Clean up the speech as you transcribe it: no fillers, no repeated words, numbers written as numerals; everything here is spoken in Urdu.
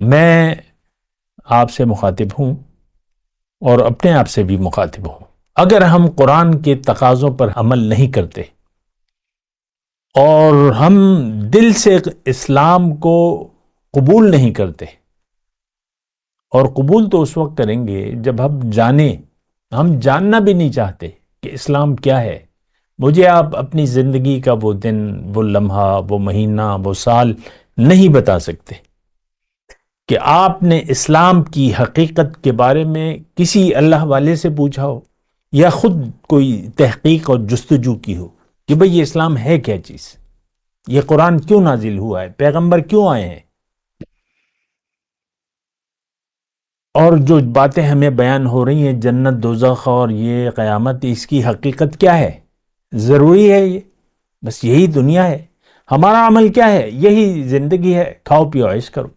میں آپ سے مخاطب ہوں اور اپنے آپ سے بھی مخاطب ہوں۔ اگر ہم قرآن کے تقاضوں پر عمل نہیں کرتے اور ہم دل سے اسلام کو قبول نہیں کرتے، اور قبول تو اس وقت کریں گے جب ہم جاننا بھی نہیں چاہتے کہ اسلام کیا ہے۔ مجھے آپ اپنی زندگی کا وہ دن، وہ لمحہ، وہ مہینہ، وہ سال نہیں بتا سکتے کہ آپ نے اسلام کی حقیقت کے بارے میں کسی اللہ والے سے پوچھا ہو یا خود کوئی تحقیق اور جستجو کی ہو کہ بھئی یہ اسلام ہے کیا چیز، یہ قرآن کیوں نازل ہوا ہے، پیغمبر کیوں آئے ہیں، اور جو باتیں ہمیں بیان ہو رہی ہیں جنت دوزخ اور یہ قیامت، اس کی حقیقت کیا ہے؟ ضروری ہے یہ؟ بس یہی دنیا ہے؟ ہمارا عمل کیا ہے؟ یہی زندگی ہے، کھاؤ پیو عیش کرو۔